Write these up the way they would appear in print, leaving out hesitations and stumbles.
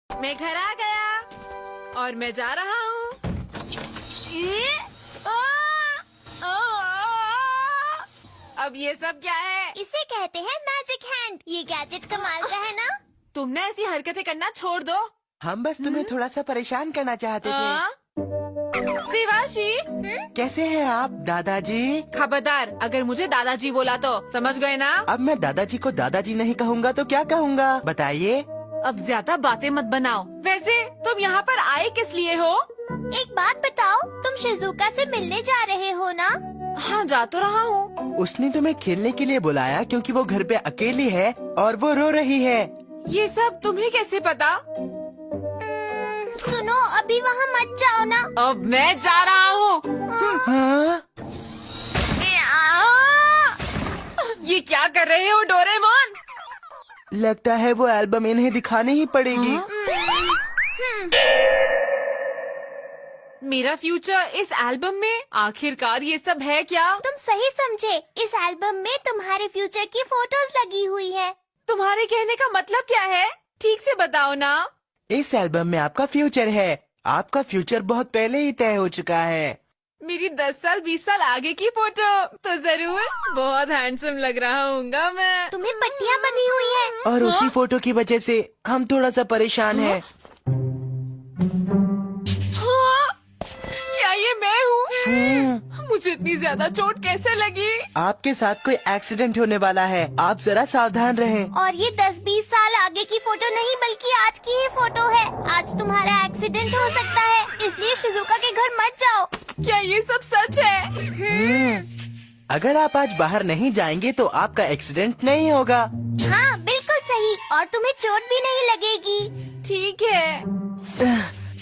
मैं घर आ गया और मैं जा रहा हूँ। अब ये सब क्या है? इसे कहते हैं मैजिक हैंड। ये गैजेट कमाल का है ना? तुमने ऐसी हरकतें करना छोड़ दो। हम बस तुम्हें थोड़ा सा परेशान करना चाहते थे। शिवाशी, कैसे हैं आप दादाजी? खबरदार, अगर मुझे दादाजी बोला तो समझ गए ना? अब मैं दादाजी को दादाजी नहीं कहूँगा तो क्या कहूँगा बताइए? अब ज्यादा बातें मत बनाओ। वैसे तुम यहाँ पर आए किस लिए हो? एक बात बताओ, तुम शिजुका से मिलने जा रहे हो ना? हाँ, जा तो रहा हूँ। उसने तुम्हें खेलने के लिए बुलाया क्योंकि वो घर पे अकेली है और वो रो रही है। ये सब तुम्हें कैसे पता? सुनो, अभी वहाँ मत जाओ ना। अब मैं जा रहा हूँ। हाँ? ये क्या कर रहे हो डोरेमोन? लगता है वो एल्बम इन्हें दिखानी ही पड़ेगी। मेरा फ्यूचर इस एल्बम में? आखिरकार ये सब है क्या? तुम सही समझे, इस एल्बम में तुम्हारे फ्यूचर की फोटोज लगी हुई है। तुम्हारे कहने का मतलब क्या है? ठीक से बताओ ना। इस एल्बम में आपका फ्यूचर है। आपका फ्यूचर बहुत पहले ही तय हो चुका है। मेरी 10 साल 20 साल आगे की फोटो तो जरूर। बहुत हैंडसम लग रहा हूँगा मैं। तुम्हें पट्टियाँ बनी हुई है। और उसी फोटो की वजह से हम थोड़ा सा परेशान हैं। क्या ये मैं हूँ? मुझे इतनी ज्यादा चोट कैसे लगी? आपके साथ कोई एक्सीडेंट होने वाला है, आप जरा सावधान रहें। और ये 10-20 साल आगे की फोटो नहीं बल्कि आज की ही फोटो है। आज तुम्हारा एक्सीडेंट हो सकता है, इसलिए शिजुका के घर मत जाओ। क्या ये सब सच है? अगर आप आज बाहर नहीं जाएंगे तो आपका एक्सीडेंट नहीं होगा। हाँ, बिल्कुल सही, और तुम्हें चोट भी नहीं लगेगी। ठीक है।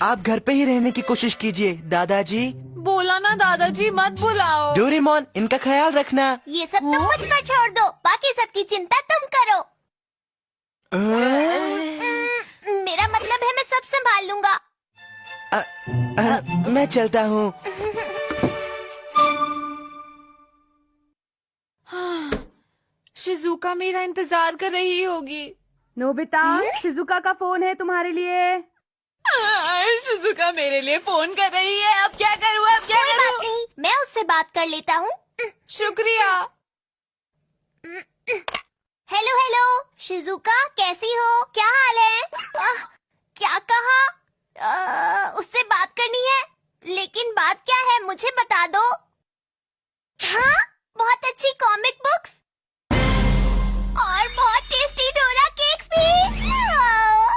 आप घर पे ही रहने की कोशिश कीजिए दादाजी। बोला ना दादाजी मत बुलाओ। डोरेमोन, इनका ख्याल रखना। ये सब तुम मुझ पर छोड़ दो, बाकी सबकी चिंता तुम करो। मेरा मतलब है मैं सब संभाल लूंगा। मैं चलता हूँ। शिजुका मेरा इंतजार कर रही होगी। नोबिता, शिजुका का फोन है तुम्हारे लिए। शिजुका मेरे लिए फोन कर रही है। अब क्या करूँ? अब क्या कोई बात करूँ? नहीं, मैं उससे बात कर लेता हूँ। शुक्रिया। हेलो हेलो, शिजुका कैसी हो? क्या हाल है? क्या कहा? उससे बात करनी है, लेकिन बात क्या है मुझे बता दो। हाँ, बहुत अच्छी कॉमिक बुक्स और बहुत टेस्टी डोरा केक्स भी। हाँ?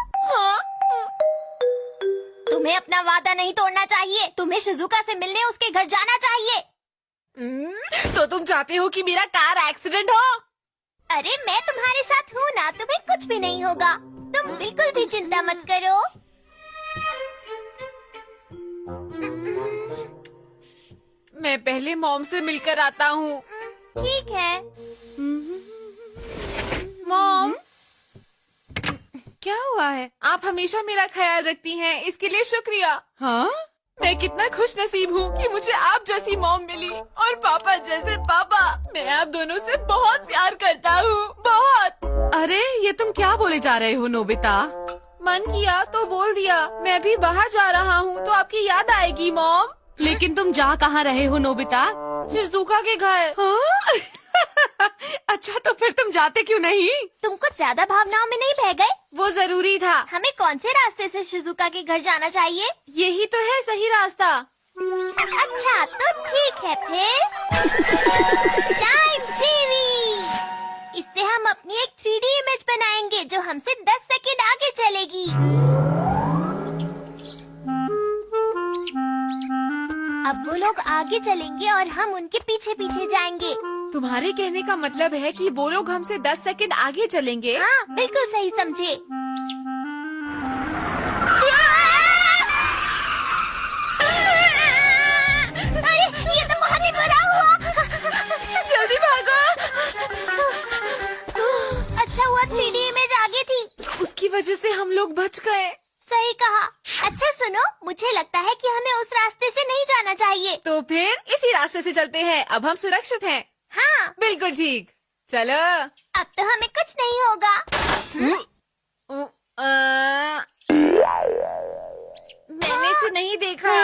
तुम्हें अपना वादा नहीं तोड़ना चाहिए। तुम्हें शिजुका से मिलने उसके घर जाना चाहिए। तो तुम चाहते हो कि मेरा कार एक्सीडेंट हो? अरे मैं तुम्हारे साथ हूँ ना, तुम्हें कुछ भी नहीं होगा। तुम बिल्कुल भी चिंता मत करो। मैं पहले मॉम से मिलकर आता हूँ। ठीक है। मॉम, क्या हुआ है? आप हमेशा मेरा ख्याल रखती हैं, इसके लिए शुक्रिया। हाँ? मैं कितना खुश नसीब हूँ कि मुझे आप जैसी मॉम मिली और पापा जैसे पापा। मैं आप दोनों से बहुत प्यार करता हूँ, बहुत। अरे ये तुम क्या बोले जा रहे हो नोबिता? मन किया तो बोल दिया। मैं भी बाहर जा रहा हूँ तो आपकी याद आएगी मॉम। लेकिन तुम जा कहाँ रहे हो नोबिता? शिजुका के घर। हाँ? अच्छा, तो फिर तुम जाते क्यों नहीं? तुम कुछ ज्यादा भावनाओं में नहीं बह गए? वो जरूरी था। हमें कौन से रास्ते से शिजुका के घर जाना चाहिए? यही तो है सही रास्ता। अच्छा तो ठीक है फिर। टाइम टीवी, इससे हम अपनी एक 3D इमेज बनाएंगे जो हमसे 10 सेकंड आगे चलेगी। अब वो लोग आगे चलेंगे और हम उनके पीछे पीछे जाएंगे। तुम्हारे कहने का मतलब है कि वो लोग हमसे 10 सेकंड आगे चलेंगे? हाँ, बिल्कुल सही समझे। अरे ये तो बहुत ही बुरा हुआ। जल्दी भागो। अच्छा हुआ 3D इमेज आगे थी। उसकी वजह से हम लोग बच गए। सही कहा। अच्छा सुनो, मुझे लगता है कि हमें उस रास्ते से नहीं जाना चाहिए। तो फिर इसी रास्ते से चलते हैं। अब हम सुरक्षित हैं। हाँ, बिल्कुल ठीक। चलो। अब तो हमें कुछ नहीं होगा। नहीं देखा।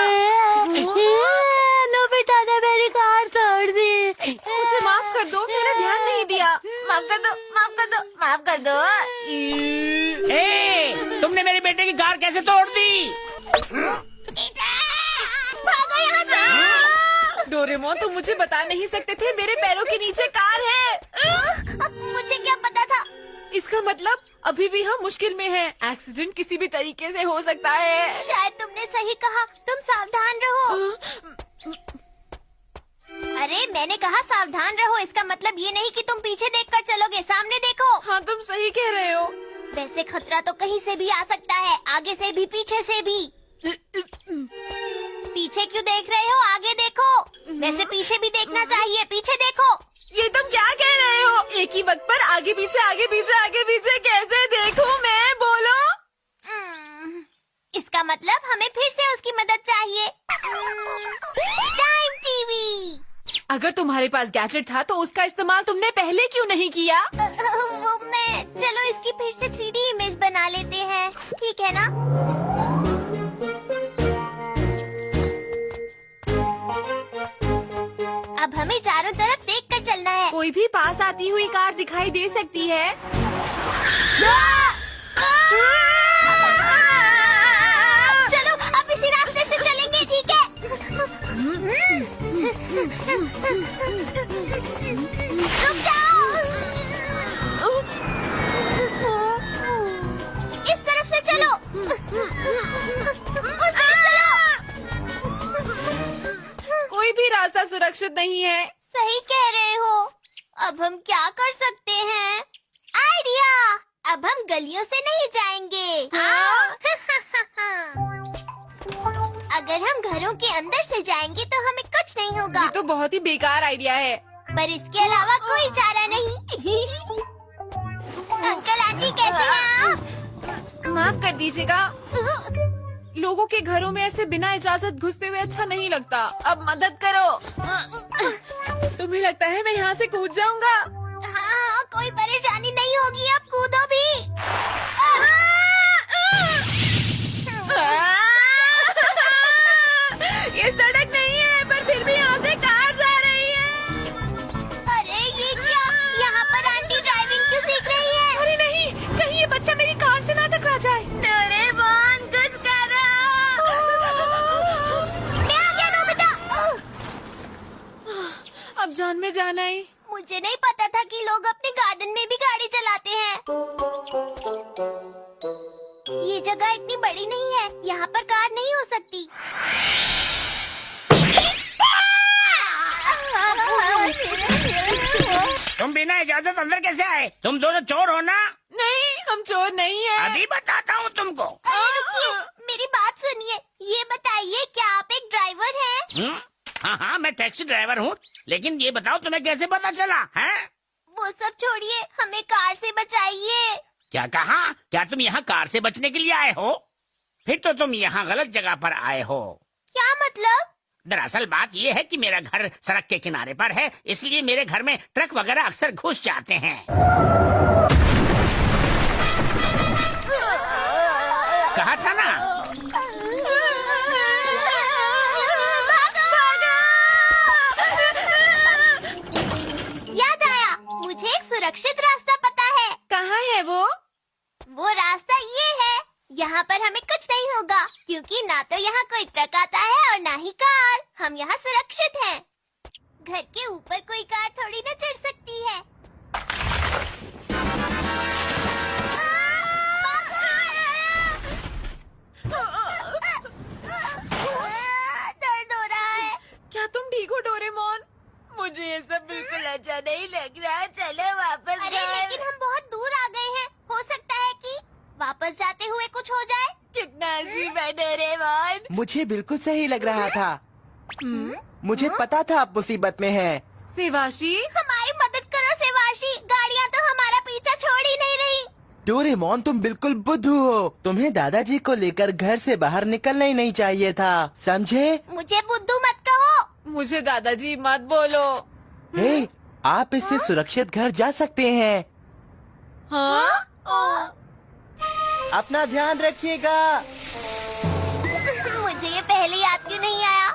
नोबिता ने मेरी कार तोड़ दी। मुझे माफ कर दो, मैंने ध्यान नहीं दिया। माफ कर दो, माफ कर दो, माफ कर दो। तुमने मेरे बेटे की कार कैसे तोड़ दी? भागो यहाँ से। डोरेमोन, तुम मुझे बता नहीं सकते थे मेरे पैरों के नीचे कार है? मुझे क्या पता था? इसका मतलब अभी भी हम मुश्किल में हैं। एक्सीडेंट किसी भी तरीके से हो सकता है। शायद तुमने सही कहा, तुम सावधान रहो। अरे मैंने कहा सावधान रहो, इसका मतलब ये नहीं कि तुम पीछे देखकर चलोगे, सामने देखो। हाँ, तुम सही कह रहे हो। वैसे खतरा तो कहीं से भी आ सकता है, आगे से भी पीछे से भी। पीछे क्यों देख रहे हो, आगे देखो। वैसे पीछे भी देखना चाहिए, पीछे देखो। ये तुम क्या कह रहे हो? एक ही वक्त पर आगे पीछे आगे पीछे आगे पीछे कैसे देखूं मैं, बोलो? इसका मतलब हमें फिर से उसकी मदद चाहिए। Time TV. अगर तुम्हारे पास गैजेट था तो उसका इस्तेमाल तुमने पहले क्यों नहीं किया? वो मैं, चलो इसकी फिर से 3D इमेज बना लेते हैं, ठीक है ना? अब हमें चारों तरफ देख कर चलना है। कोई भी पास आती हुई कार दिखाई दे सकती है। चलो अब इसी रास्ते से चलेंगे, ठीक है? रुक जाओ। इस तरफ से चलो। उस तरफ चलो। कोई भी रास्ता सुरक्षित नहीं है। सही कह रहे हो। अब हम क्या कर सकते हैं? आइडिया! अब हम गलियों से नहीं जाएंगे। अगर हम घरों के अंदर से जाएंगे तो हमें कुछ नहीं होगा। ये तो बहुत ही बेकार आइडिया है। पर इसके अलावा कोई चारा नहीं। अंकल आंटी कैसे हैं आप? माफ कर दीजिएगा, लोगों के घरों में ऐसे बिना इजाजत घुसते हुए अच्छा नहीं लगता। अब मदद करो। तुम्हें लगता है मैं यहाँ से कूद जाऊंगा? हाँ, कोई परेशानी नहीं होगी, अब कूदो भी। ये सड़क नहीं है, पर फिर भी यहाँ से कार जा रही है। अरे ये क्या? यहाँ पर आंटी ड्राइविंग क्यों सीख रही है? अरे नहीं, कहीं ये बच्चा मेरी कार से ना टकरा जाए। डोरेमोन कुछ करो। मैं आ गया नोबिता। अब जान में जान आई। मुझे नहीं पता था कि लोग अपने गार्डन में भी गाड़ी चलाते हैं। ये जगह इतनी बड़ी नहीं है, यहाँ पर कार नहीं हो सकती। तुम बिना इजाजत अंदर कैसे आए? तुम दोनों चोर हो ना? नहीं, हम चोर नहीं हैं। अभी बताता हूँ तुमको। अरे रुकिए, मेरी बात सुनिए। ये बताइए, क्या आप एक ड्राइवर हैं? हाँ हाँ, मैं टैक्सी ड्राइवर हूँ, लेकिन ये बताओ तुम्हें कैसे पता चला है? वो सब छोड़िए, हमें कार से बचाइए। क्या कहा? क्या तुम यहाँ कार से बचने के लिए आए हो? फिर तो तुम यहाँ गलत जगह पर आए हो। क्या मतलब? दरअसल बात ये है कि मेरा घर सड़क के किनारे पर है, इसलिए मेरे घर में ट्रक वगैरह अक्सर घुस जाते हैं। कहा था ना? याद आया, मुझे एक सुरक्षित रास्ता पता है। कहाँ है वो? वो रास्ता ये है। यहाँ पर हमें कुछ नहीं होगा, क्योंकि ना तो यहाँ कोई ट्रक आता है और ना ही कार। हम यहाँ सुरक्षित हैं। घर के ऊपर कोई कार थोड़ी न चढ़ सकती है। दर्द हो रहा है। क्या तुम ठीक हो डोरेमोन? मुझे ये सब बिल्कुल अच्छा नहीं लग रहा। चलो वापस अरे लेकिन हम बहुत दूर आ गए हैं, हो सकता है कि वापस जाते हुए कुछ हो जाए। कितना अजीब है डोरेमोन। मुझे बिल्कुल सही लग रहा था। मुझे पता था आप मुसीबत में हैं। सेवाशी, हमारी मदद करो सेवाशी, गाड़ियाँ तो हमारा पीछा छोड़ ही नहीं रही। डोरेमोन, तुम बिल्कुल बुद्धू हो। तुम्हें दादाजी को लेकर घर से बाहर निकलना ही नहीं चाहिए था, समझे? मुझे बुद्धू मत कहो। मुझे दादाजी मत बोलो। हे, आप इससे सुरक्षित घर जा सकते हैं। हाँ? अपना ध्यान रखिएगा। मुझे ये पहले याद क्यों नहीं आया?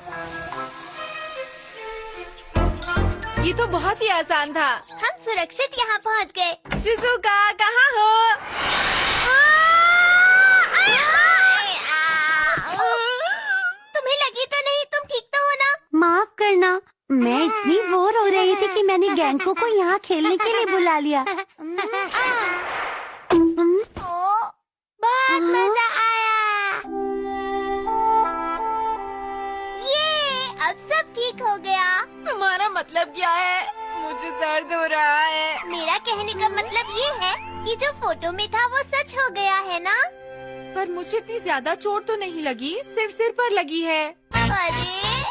ये तो बहुत ही आसान था। हम सुरक्षित यहाँ पहुँच गए। शिजुका कहाँ हो? तुम्हें लगी तो नहीं? तुम ठीक तो हो ना? माफ करना, मैं इतनी बोर हो रही थी कि मैंने गैंको को यहाँ खेलने के लिए बुला लिया। बहुत मजा आया। ये अब सब ठीक हो गया। तुम्हारा मतलब क्या है? मुझे दर्द हो रहा है। मेरा कहने का मतलब ये है कि जो फोटो में था वो सच हो गया है ना? पर मुझे इतनी ज्यादा चोट तो नहीं लगी, सिर्फ सिर पर लगी है। अरे